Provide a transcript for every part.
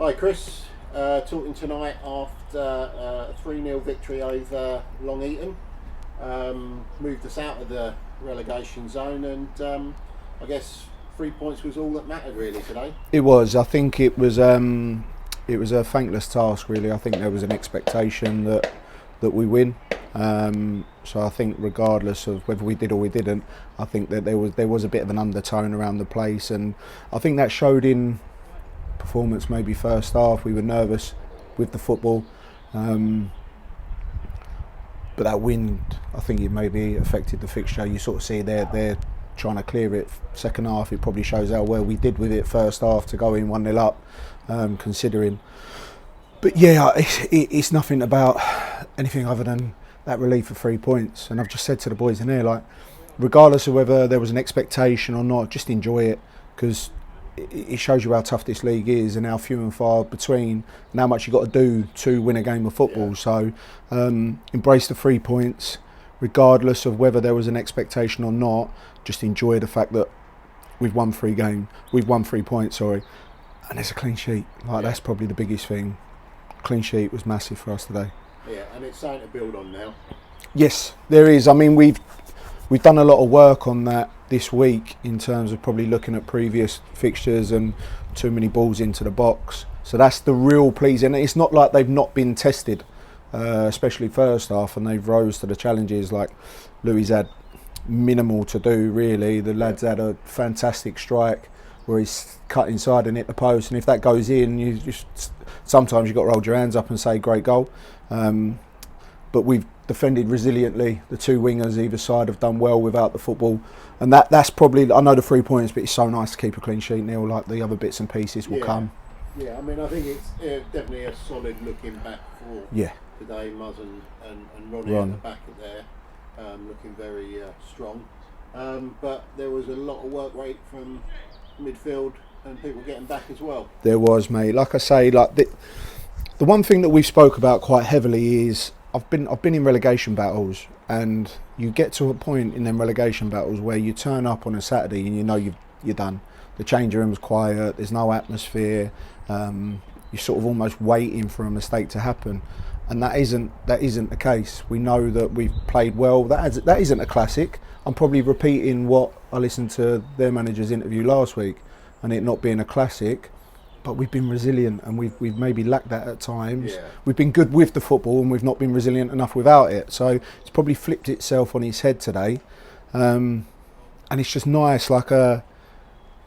Hi Chris, talking tonight after a 3-0 victory over Long Eaton. Moved us out of the relegation zone and I guess 3 points was all that mattered really today. It was. I think it was a thankless task really. I think there was an expectation that we win. So I think regardless of whether we did or we didn't, I think that there was a bit of an undertone around the place, and I think that showed in performance. Maybe first half we were nervous with the football, but that wind, I think it maybe affected the fixture. You sort of see they're trying to clear it. Second half it probably shows how well we did with it first half to go in 1-0 up, considering. But yeah, it's nothing about anything other than that relief of 3 points. And I've just said to the boys in here, like, regardless of whether there was an expectation or not, just enjoy it, because it shows you how tough this league is and how few and far between and how much you've got to do to win a game of football. Yeah. So embrace the 3 points, regardless of whether there was an expectation or not. Just enjoy the fact that we've won 3 points, and it's a clean sheet. That's probably the biggest thing. Clean sheet was massive for us today. Yeah, and it's something to build on now. Yes, there is. I mean, we've done a lot of work on that this week in terms of probably looking at previous fixtures and too many balls into the box. So that's the real pleasing. It's not like they've not been tested, especially first half, and they've rose to the challenges. Like Louis had minimal to do really. The lads had a fantastic strike where he's cut inside and hit the post, and if that goes in, you just sometimes you've got to hold your hands up and say great goal. But we've defended resiliently. The 2 wingers either side have done well without the football, and that's probably, I know the 3 points, but it's so nice to keep a clean sheet, Neil. Like the other bits and pieces will come. Yeah, I mean, I think it's definitely a solid looking back for today. Muzz and Ronnie at the back of there, looking very strong. But there was a lot of work rate from midfield and people getting back as well. There was, mate. Like I say, like the one thing that we've spoke about quite heavily is I've been in relegation battles, and you get to a point in them relegation battles where you turn up on a Saturday and you know you're done. The changing room's quiet. There's no atmosphere. You're sort of almost waiting for a mistake to happen, and that isn't the case. We know that we've played well. That isn't a classic. I'm probably repeating what I listened to their manager's interview last week, and it not being a classic, but we've been resilient, and we've maybe lacked that at times. Yeah. We've been good with the football, and we've not been resilient enough without it. So it's probably flipped itself on its head today, and it's just nice.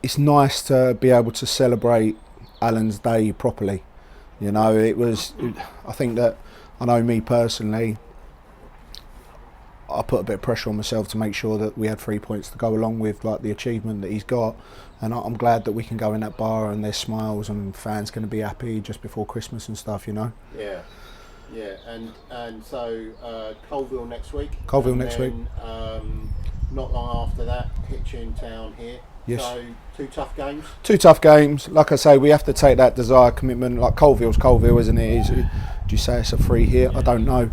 It's nice to be able to celebrate Alan's day properly. You know, I think that, I know me personally, I put a bit of pressure on myself to make sure that we had 3 points to go along with like the achievement that he's got, and I'm glad that we can go in that bar and there's smiles and fans going to be happy just before Christmas and stuff, you know. Yeah, and so Colville next week. Week. Not long after that, Hitchin Town here. Yes. So 2 tough games. 2 tough games. Like I say, we have to take that desire commitment. Like Colville's Colville, isn't it? Do you say it's a free hit? I don't know.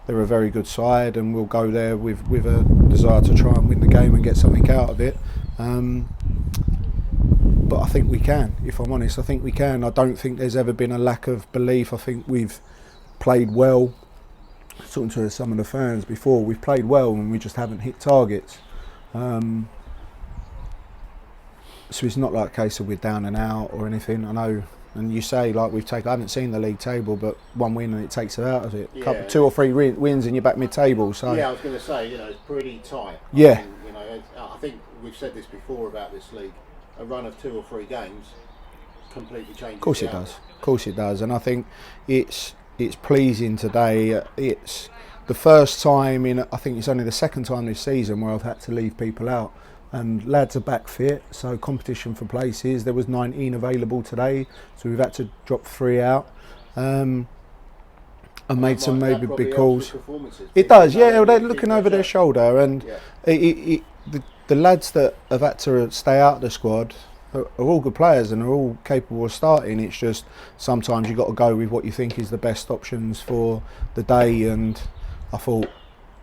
They're a very good side, and we'll go there with a desire to try and win the game and get something out of it. But I think we can, if I'm honest. I think we can. I don't think there's ever been a lack of belief. I think we've played well. Talking to some of the fans before, we've played well and we just haven't hit targets. So it's not like a case of we're down and out or anything. I know. And you say, like, I haven't seen the league table, but 1 win and it takes it out of it. 2 or 3 wins and you're back mid-table. So yeah, I was going to say, it's pretty tight. Yeah. I think we've said this before about this league. A run of 2 or 3 games completely changes. Of course it does. Of course it does. And I think it's pleasing today. It's the first time I think it's only the second time this season where I've had to leave people out. And lads are back fit, so competition for places. There was 19 available today, so we've had to drop 3 out. And made some maybe big calls. It does, yeah. They're looking over their shoulder, and the lads that have had to stay out of the squad are all good players and are all capable of starting. It's just sometimes you've got to go with what you think is the best options for the day. And I thought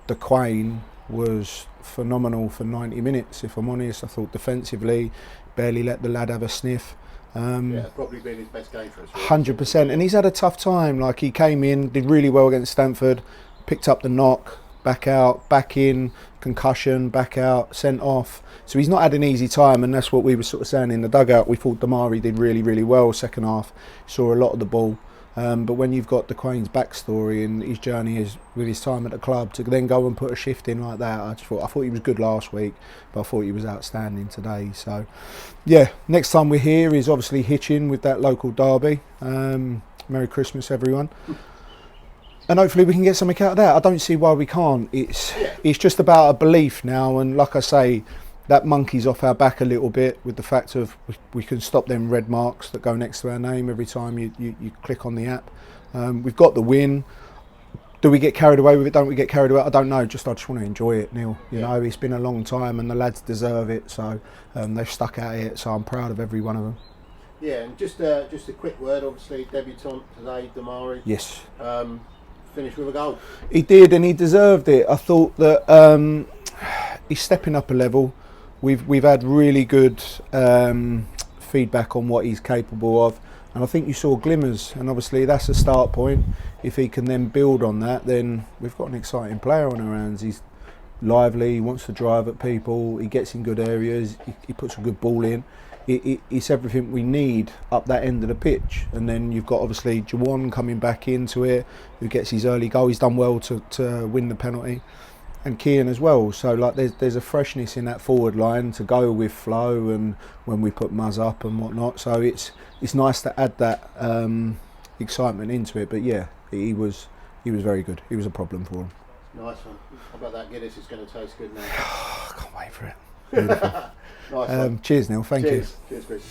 the Quain was phenomenal for 90 minutes, if I'm honest. I thought defensively, barely let the lad have a sniff. Yeah, probably been his best game for us. 100%, and he's had a tough time. Like, he came in, did really well against Stanford, picked up the knock, back out, back in, concussion, back out, sent off. So he's not had an easy time, and that's what we were sort of saying in the dugout. We thought Damari did really, really well second half. Saw a lot of the ball. But when you've got DeQuain's backstory and his journey is with his time at the club, to then go and put a shift in like that, I thought he was good last week, but I thought he was outstanding today. So, yeah, next time we're here is obviously Hitchin with that local derby. Merry Christmas, everyone. And hopefully we can get something out of that. I don't see why we can't. It's just about a belief now, and like I say, that monkey's off our back a little bit with the fact of we can stop them red marks that go next to our name every time you click on the app. We've got the win. Do we get carried away with it? Don't we get carried away? I don't know. I just want to enjoy it, Neil. You know, it's been a long time and the lads deserve it. So they've stuck at it. So I'm proud of every one of them. Yeah, and just a quick word. Obviously, debutant today, Damari. Yes. Finished with a goal. He did, and he deserved it. I thought that he's stepping up a level. We've had really good feedback on what he's capable of, and I think you saw glimmers, and obviously that's a start point. If he can then build on that, then we've got an exciting player on our hands. He's lively, he wants to drive at people, he gets in good areas, he puts a good ball in. It's everything we need up that end of the pitch. And then you've got obviously Jawan coming back into it, who gets his early goal. He's done well to win the penalty. And Kian as well. So like there's a freshness in that forward line to go with Flo and when we put Muzz up and whatnot. So it's nice to add that excitement into it. But yeah, he was very good. He was a problem for him. Nice one. How about that Guinness? Is going to taste good now. I can't wait for it. Beautiful. Nice one. Cheers, Neil. Thank you. Cheers, Chris.